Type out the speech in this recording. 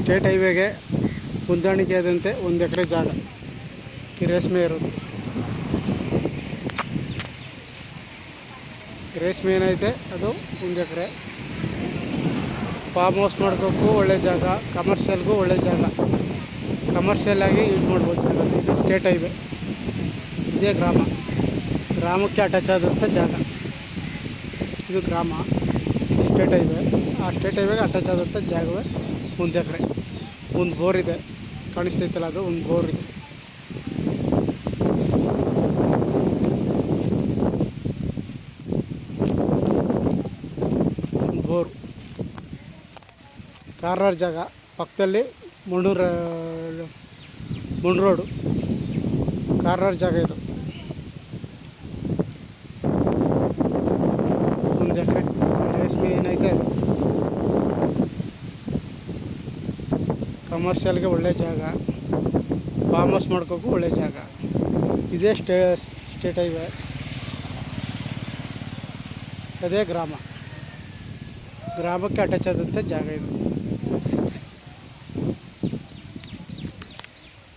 State ಹೈವೇಗೆ ಹೊಂದಾಣಿಕೆ ಆದಂತೆ 1 ಎಕರೆ ಜಾಗ ಈ ರೇಷ್ಮೆ ಇರೋದು. ರೇಷ್ಮೆ ಏನೈತೆ ಅದು 1 ಎಕರೆ. ಫಾರ್ಮ್ ಹೌಸ್ ಮಾಡ್ಕೋಕ್ಕೂ ಒಳ್ಳೆ ಜಾಗ, ಕಮರ್ಷಿಯಲ್ಗೂ ಒಳ್ಳೆ ಜಾಗ. ಕಮರ್ಷಿಯಲ್ ಆಗಿ ಯೂಸ್ ಮಾಡ್ಬೋದು ಜಾಗ. ಇದು ಸ್ಟೇಟ್ ಹೈವೇ, ಇದೇ ಗ್ರಾಮಕ್ಕೆ ಅಟ್ಯಾಚ್ ಆದಂಥ ಜಾಗ. ಇದು ಗ್ರಾಮ, ಸ್ಟೇಟ್ ಹೈವೇ. ಆ ಸ್ಟೇಟ್ ಹೈವೇಗೆ ಅಟ್ಯಾಚ್ ಆದಂಥ ಜಾಗವೇ 1 ಎಕರೆ. ಒಂದು ಬೋರ್ ಇದೆ, ಕಾಣಿಸ್ತೈತಲ್ಲ ಅದು ಒಂದು ಬೋರ್ ಇದೆ. ಬೋರ್ ಕಾರ್ನರ್ ಜಾಗ, ಪಕ್ಕದಲ್ಲಿ ಮುಳ್ಳೂರು ರೋಡು, ಕಾರ್ನರ್ ಜಾಗ ಇದು. 1 ಎಕರೆ ರೇಷ್ಮೆ ಏನೈತೆ ಅದು ಕಮರ್ಷಿಯಲ್ಗೆ ಒಳ್ಳೆ ಜಾಗ, ಫಾರ್ಮ್ ಹೌಸ್ ಮಾಡ್ಕೋಕ್ಕೂ ಒಳ್ಳೆ ಜಾಗ. ಇದೇ ಸ್ಟೇಟ್ ಹೈವೇ, ಅದೇ ಗ್ರಾಮಕ್ಕೆ ಅಟ್ಯಾಚ್ ಆದಂಥ ಜಾಗ ಇದು.